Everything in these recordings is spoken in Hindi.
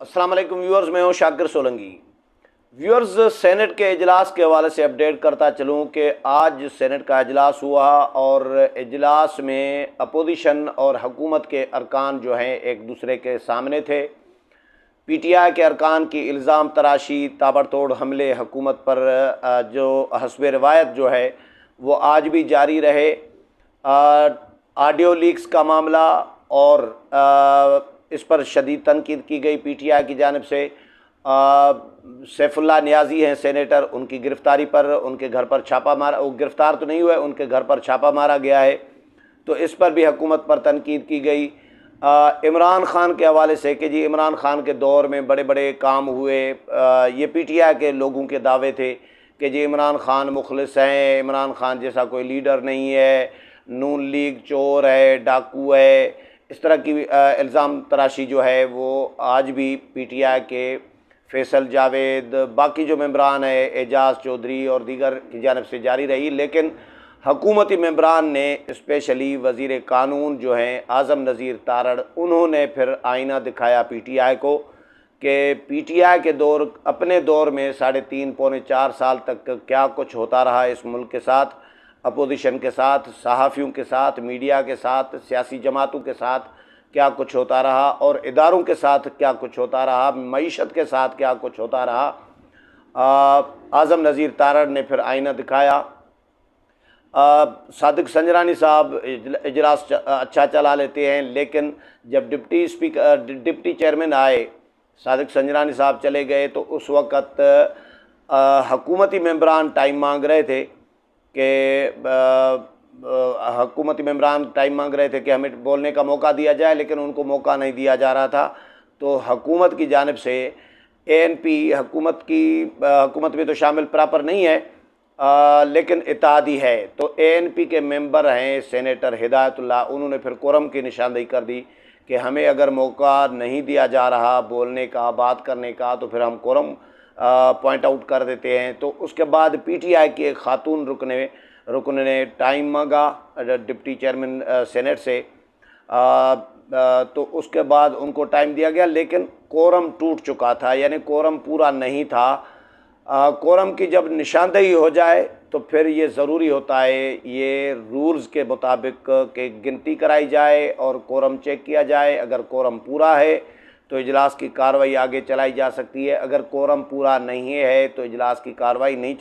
अस्सलाम वालेकुम व्यूअर्स, मैं हूं शाकिर सोलंकी। व्यूअर्स, सेनेट के इजलास के हवाले से अपडेट करता चलूं कि आज सेनेट का इजलास हुआ और इजलास में अपोजिशन और हुकूमत के अरकान जो हैं एक दूसरे के सामने थे। पीटीआई के अरकान की इल्ज़ाम तराशी, ताबड़तोड़ हमले हुकूमत पर जो हस्ब रिवायत जो है वो आज भी जारी रहे। ऑडियो लीक्स का मामला और इस पर शदीद तनकीद की गई पीटीआई की जानिब से। सैफुल्लाह नियाज़ी हैं सेनेटर, उनकी गिरफ़्तारी पर उनके घर पर छापा मारा, वो गिरफ़्तार तो नहीं हुए, उनके घर पर छापा मारा गया है, तो इस पर भी हुकूमत पर तनकीद की गई। इमरान ख़ान के हवाले से कि जी इमरान ख़ान के दौर में बड़े बड़े काम हुए, ये पीटीआई के लोगों के दावे थे कि जी इमरान ख़ान मुखलिस हैं, इमरान ख़ान जैसा कोई लीडर नहीं है, नून लीग चोर है, डाकू है। इस तरह की इल्ज़ाम तराशी जो है वो आज भी पीटीआई के फैसल जावेद, बाकी जो मेंबरान है, एजाज़ चौधरी और दीगर की जानिब से जारी रही। लेकिन हकूमती मेंबरान ने, स्पेशली वज़ीर कानून जो हैं आज़म नज़ीर तारड़, उन्होंने फिर आईना दिखाया पीटीआई को कि पीटीआई के दौर, अपने दौर में 3.5 पौने 4 साल तक क्या कुछ होता रहा इस मुल्क के साथ, अपोजिशन के साथ, सहाफ़ियों के साथ, मीडिया के साथ, सियासी जमातों के साथ क्या कुछ होता रहा और इदारों के साथ क्या कुछ होता रहा, मईशत के साथ क्या कुछ होता रहा। आज़म नज़ीर तारड़ ने फिर आईना दिखाया। सादिक संजरानी साहब इजलास अच्छा चला लेते हैं, लेकिन जब डिप्टी चेयरमैन आए, सादिक संजरानी साहब चले गए, तो उस वक़्त हुकूमती मेंबरान टाइम मांग रहे थे कि हमें बोलने का मौका दिया जाए, लेकिन उनको मौका नहीं दिया जा रहा था। तो हुकूमत की जानिब से एएनपी, हुकूमत में तो शामिल प्रॉपर नहीं है, लेकिन इत्तेहादी है, तो एएनपी के मेंबर हैं सेनेटर हिदायतुल्लाह, उन्होंने फिर कोरम की निशानदेही कर दी कि हमें अगर मौका नहीं दिया जा रहा बोलने का, बात करने का, तो फिर हम कोरम पॉइंट आउट कर देते हैं। तो उसके बाद पीटीआई की एक खातून रुकन ने टाइम मांगा डिप्टी चेयरमैन सेनेट से, तो उसके बाद उनको टाइम दिया गया, लेकिन कोरम टूट चुका था, यानी कोरम पूरा नहीं था। कोरम की जब निशानदेही हो जाए तो फिर ये ज़रूरी होता है, ये रूल्स के मुताबिक के गिनती कराई जाए और कोरम चेक किया जाए। अगर कोरम पूरा है तो इजलास की कार्रवाई आगे चलाई जा सकती है, अगर कोरम पूरा नहीं है तो इजलास की कार्रवाई नहीं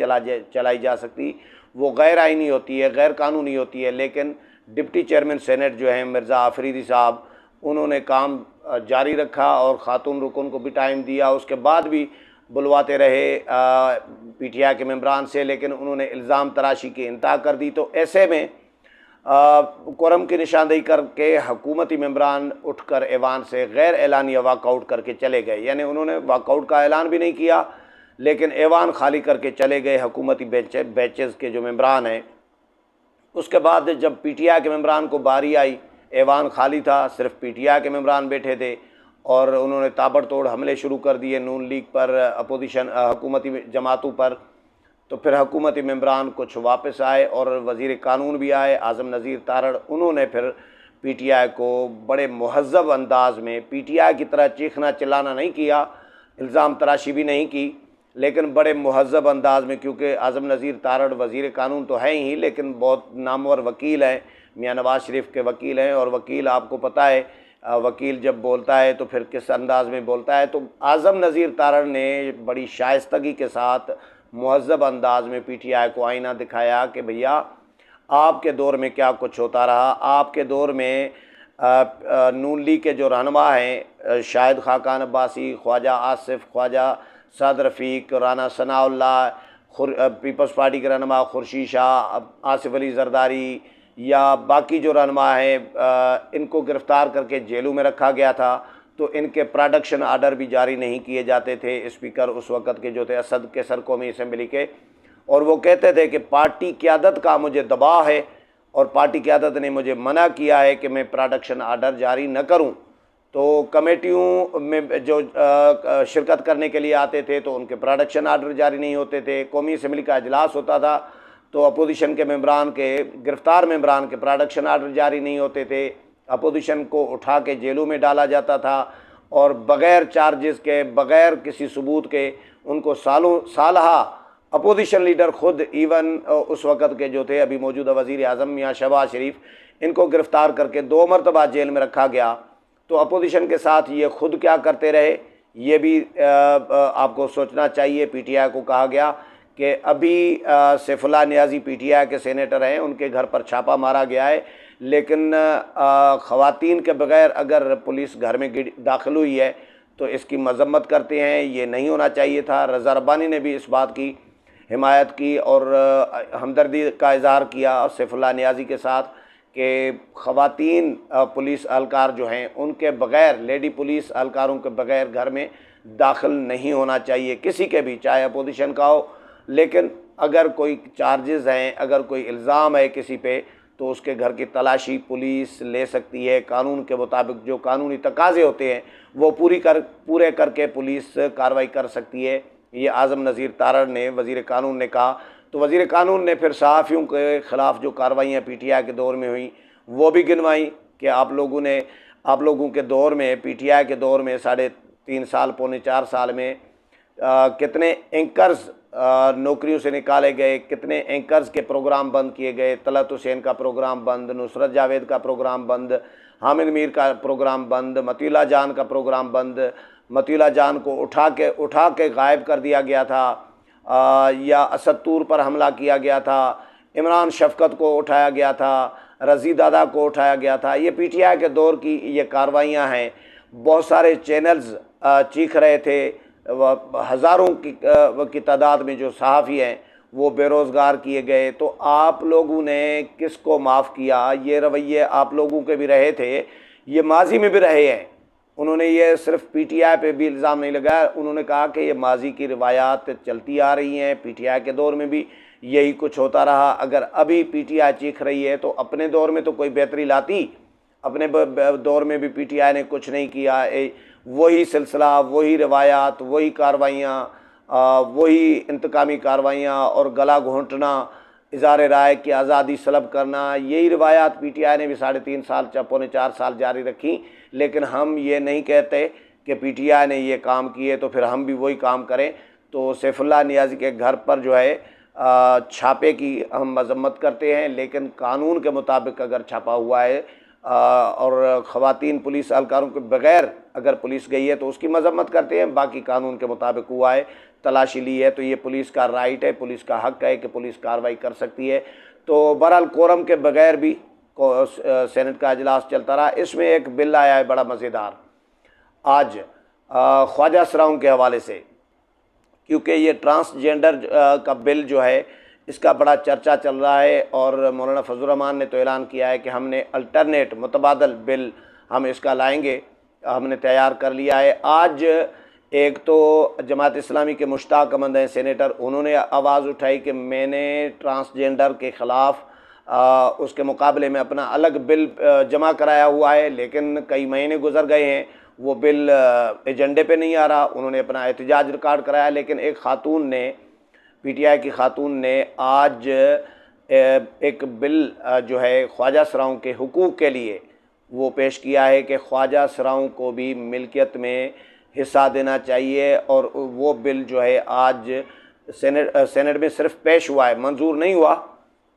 चलाई जा सकती, वो गैर आइनी होती है, गैर कानूनी होती है। लेकिन डिप्टी चेयरमैन सेनेट जो हैं मिर्ज़ा आफरीदी साहब, उन्होंने काम जारी रखा और ख़ातून रुकन को भी टाइम दिया, उसके बाद भी बुलवाते रहे पीटीआई के मेंबरान से, लेकिन उन्होंने इल्ज़ाम तराशी की इंतहा कर दी। तो ऐसे में कोरम की निशानदेही करके हुकूमती मेंबरान उठकर ऐवान से गैर एलानिया वाकआउट करके चले गए, यानी उन्होंने वाकआउट का ऐलान भी नहीं किया, लेकिन ऐवान खाली करके चले गए हुकूमती बेंचेस के जो मेंबरान हैं। उसके बाद जब पीटीआई के मेंबरान को बारी आई, ऐवान खाली था, सिर्फ पीटीआई के मेंबरान बैठे थे और उन्होंने ताबड़तोड़ हमले शुरू कर दिए नून लीग पर, अपोजिशन हुकूमती जमातों पर। तो फिर हुकूमती मेंबरान कुछ वापस आए और वज़ीर कानून भी आए आज़म नज़ीर तारड़, उन्होंने फिर पीटीआई को बड़े मुहज़्ज़ब अंदाज में, पीटीआई की तरह चीखना चिल्लाना नहीं किया, इल्ज़ाम तराशी भी नहीं की, लेकिन बड़े मुहज़्ज़ब अंदाज में, क्योंकि आज़म नज़ीर तारड़ वज़ीर कानून तो हैं ही, लेकिन बहुत नामवर वकील हैं, मियाँ नवाज़ शरीफ के वकील हैं, और वकील आपको पता है वकील जब बोलता है तो फिर किस अंदाज में बोलता है। तो आज़म नज़ीर तारड़ ने बड़ी शाइस्तगी के साथ मुहज़्ज़ब अंदाज में पीटीआई को आईना दिखाया कि भैया आपके दौर में क्या कुछ होता रहा। आपके दौर में नून लीग के जो रहनुमा हैं, शाहिद खाकान अब्बासी, ख्वाजा आसिफ, ख्वाजा साद रफ़ीक, राना सनाउल्लाह, पीपल्स पार्टी के रहनुमा खुर्शीद शाह, आसिफ अली जरदारी, या बाकी जो रहनुमा हैं, इनको गिरफ़्तार करके जेलों में रखा गया था। तो इनके प्रोडक्शन आर्डर भी जारी नहीं किए जाते थे। स्पीकर उस वक़्त के जो थे असद कैसर कौमी असम्बली के, और वो कहते थे कि पार्टी क़यादत का मुझे दबाव है और पार्टी क़यादत ने मुझे मना किया है कि मैं प्रोडक्शन आर्डर जारी न करूं। तो कमेटियों में जो शिरकत करने के लिए आते थे तो उनके प्रोडक्शन आर्डर जारी नहीं होते थे। कौमी असम्बली का इजलास होता था तो अपोजिशन के मेंबरान के, गिरफ़्तार मेंबरान के प्रोडक्शन आर्डर जारी नहीं होते थे, अपोजिशन को उठा के जेलों में डाला जाता था और बग़ैर चार्जेस के, बग़ैर किसी सबूत के उनको सालहा अपोजिशन लीडर खुद, इवन उस वक़्त के जो थे अभी मौजूदा वज़ीर आज़म मियाँ शहबाज शरीफ, इनको गिरफ़्तार करके 2 मरतबा जेल में रखा गया। तो अपोजिशन के साथ ये खुद क्या करते रहे, ये भी आपको सोचना चाहिए। पीटीआई को कहा गया कि अभी सैफुल्लाह नियाज़ी पीटीआई के सेनेटर हैं, उनके घर पर छापा मारा गया है, लेकिन ख़वातीन के बग़ैर अगर पुलिस घर में दाखिल हुई है तो इसकी मज़म्मत करते हैं। ये नहीं होना चाहिए था। रज़ा रब्बानी ने भी इस बात की हिमायत की और हमदर्दी का इज़हार किया सैफुल्लाह नियाज़ी के साथ कि ख़वातीन पुलिस एहलकार जो हैं उनके बग़ैर, लेडी पुलिस एहलकारों के बग़ैर घर में दाखिल नहीं होना चाहिए किसी के भी, चाहे अपोजिशन का हो। लेकिन अगर कोई चार्जेस हैं, अगर कोई इल्ज़ाम है किसी पे, तो उसके घर की तलाशी पुलिस ले सकती है। कानून के मुताबिक जो कानूनी तकाज़े होते हैं वो पूरे करके पुलिस कार्रवाई कर सकती है। ये आज़म नज़ीर तारड़ ने, वज़ीर कानून ने कहा। तो वज़ीर कानून ने फिर सहाफ़ियों के ख़िलाफ़ जो कार्रवाइयाँ पीटीआई के दौर में हुई वो भी गिनवाई कि आप लोगों के दौर में, पीटीआई के दौर में 3.5 साल, पौने 4 साल में कितने एंकर्स नौकरियों से निकाले गए, कितने एंकर्स के प्रोग्राम बंद किए गए। तलत हुसैन का प्रोग्राम बंद, नुसरत जावेद का प्रोग्राम बंद, हामिद मीर का प्रोग्राम बंद, मतीला जान का प्रोग्राम बंद। मतीला जान को उठा के गायब कर दिया गया था, या असद तूर पर हमला किया गया था। इमरान शफकत को उठाया गया था, रज़ी दादा को उठाया गया था। ये पीटीआई के दौर की ये कार्रवाइयाँ हैं। बहुत सारे चैनल्स चीख रहे थे। हज़ारों की तादाद में जो सहाफ़ी हैं वो बेरोज़गार किए गए। तो आप लोगों ने किसको माफ़ किया? ये रवैये आप लोगों के भी रहे थे, ये माजी में भी रहे हैं। उन्होंने ये सिर्फ पीटीआई पे भी इल्ज़ाम नहीं लगाया, उन्होंने कहा कि ये माजी की रिवायात चलती आ रही हैं। पीटीआई के दौर में भी यही कुछ होता रहा। अगर अभी पीटीआई चीख रही है तो अपने दौर में तो कोई बेहतरी लाती। अपने दौर में भी पीटीआई ने कुछ नहीं किया। वही सिलसिला, वही रिवायात, वही कार्रवाइयाँ, वही इंतकामी कार्रवाइयाँ और गला घोंटना, इज़हार राय की आज़ादी सलब करना, यही रिवायात पीटीआई ने भी 3.5 साल, पौने 4 साल जारी रखी। लेकिन हम ये नहीं कहते कि पीटीआई ने ये काम किए तो फिर हम भी वही काम करें। तो सैफुल्लाह नियाज़ी के घर पर जो है छापे की हम मज़म्मत करते हैं, लेकिन कानून के मुताबिक अगर छापा हुआ है और ख़वातीन पुलिस एहलकारों के बग़ैर अगर पुलिस गई है तो उसकी मज़म्मत करते हैं। बाकी कानून के मुताबिक हुआ है, तलाशी ली है, तो ये पुलिस का राइट है, पुलिस का हक़ है कि पुलिस कार्रवाई कर सकती है। तो बहरहाल कोरम के बग़ैर भी सेनेट का इजलास चलता रहा। इसमें एक बिल आया है बड़ा मज़ेदार आज ख्वाजा सराउं के हवाले से, क्योंकि ये ट्रांसजेंडर का बिल जो है इसका बड़ा चर्चा चल रहा है। और मौलाना फजल रहमान ने तो ऐलान किया है कि हमने अल्टरनेट मुतबादल बिल हम इसका लाएंगे, हमने तैयार कर लिया है। आज एक तो जमात इस्लामी के मुश्ताक अहमद हैं सेनेटर, उन्होंने आवाज़ उठाई कि मैंने ट्रांसजेंडर के ख़िलाफ़ उसके मुकाबले में अपना अलग बिल जमा कराया हुआ है, लेकिन कई महीने गुजर गए हैं, वो बिल एजेंडे पे नहीं आ रहा। उन्होंने अपना एहतजाज रिकॉर्ड कराया, लेकिन एक खातून ने, पीटीआई की खातून ने आज एक बिल जो है ख्वाजा सराउं के हुकूक़ के लिए वो पेश किया है कि ख्वाजा सराउं को भी मिल्कियत में हिस्सा देना चाहिए। और वो बिल जो है आज सेनेट में सिर्फ पेश हुआ है, मंजूर नहीं हुआ,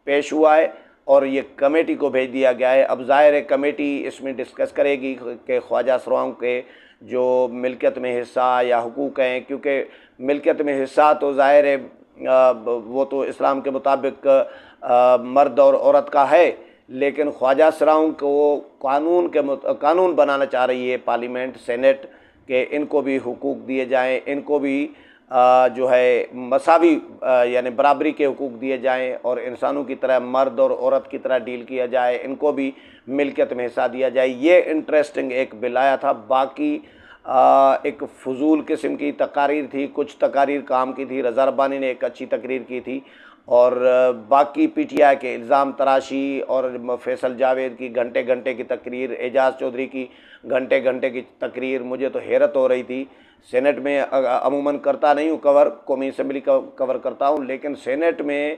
पेश हुआ है और ये कमेटी को भेज दिया गया है। अब ज़ाहिर है कमेटी इसमें डिस्कस करेगी कि ख्वाजा सराउं के जो मिल्कियत में हिस्सा या हुकूक़ हैं, क्योंकि मिल्कियत में हिस्सा तो ज़ाहिर है वो तो इस्लाम के मुताबिक मर्द और औरत का है, लेकिन ख्वाजा सराउं को कानून बनाना चाह रही है पार्लियामेंट, सेनेट, के इनको भी हुकूक दिए जाएं, इनको भी जो है मसावी यानी बराबरी के हुकूक दिए जाएं और इंसानों की तरह मर्द और औरत की तरह डील किया जाए, इनको भी मिल्कियत में हिस्सा दिया जाए। ये इंटरेस्टिंग एक बिल आया था। बाकी एक फजूल किस्म की तकारीर थी, कुछ तकारीर काम की थी। रज़ा रब्बानी ने एक अच्छी तकरीर की थी और बाकी पीटीआई के इल्ज़ाम तराशी और फैसल जावेद की घंटे घंटे की तकरीर, एजाज़ चौधरी की घंटे घंटे की तकरीर, मुझे तो हैरत हो रही थी। सेनेट में अमूमन करता नहीं हूँ कवर, कौमी असम्बली का कवर करता हूँ, लेकिन सेनेट में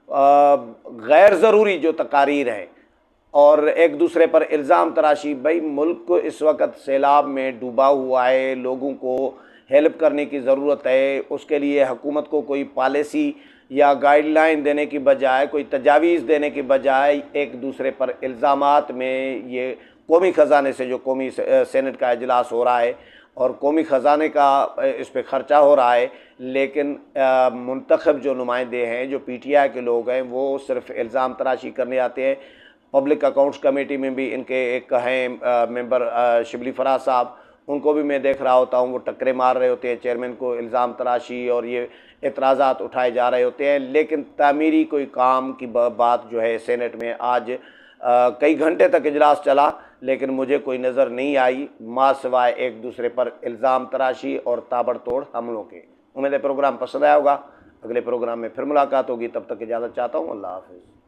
गैर ज़रूरी जो तकारीर हैं और एक दूसरे पर इल्ज़ाम तराशी। भाई मुल्क को इस वक्त सैलाब में डूबा हुआ है, लोगों को हेल्प करने की ज़रूरत है। उसके लिए हुकूमत को कोई पॉलिसी या गाइडलाइन देने की बजाय, कोई तजावीज़ देने की बजाय एक दूसरे पर इल्ज़ामात में, ये कौमी ख़जाने से जो कौमी सेनेट का इजलास हो रहा है और कौमी ख़जाने का इस पर ख़र्चा हो रहा है, लेकिन मुंतखब जो नुमाइंदे हैं, जो PTI के लोग हैं, वो सिर्फ इल्ज़ाम तराशी करने आते हैं। पब्लिक अकाउंट्स कमेटी में भी इनके एक हैं मेंबर शिबली फराज साहब, उनको भी मैं देख रहा होता हूँ, वो टक्करे मार रहे होते हैं चेयरमैन को, इल्ज़ाम तराशी और ये एतराज़ात उठाए जा रहे होते हैं। लेकिन तामीरी कोई काम की बात जो है सेनेट में आज कई घंटे तक इजलास चला, लेकिन मुझे कोई नज़र नहीं आई माँ सिवाय एक दूसरे पर इल्ज़ाम तराशी और ताबड़तोड़ हमलों के। उम्मीद है प्रोग्राम पसंद आया होगा। अगले प्रोग्राम में फिर मुलाकात होगी, तब तक इजाज़त चाहता हूँ। अल्लाह हाफ़िज़।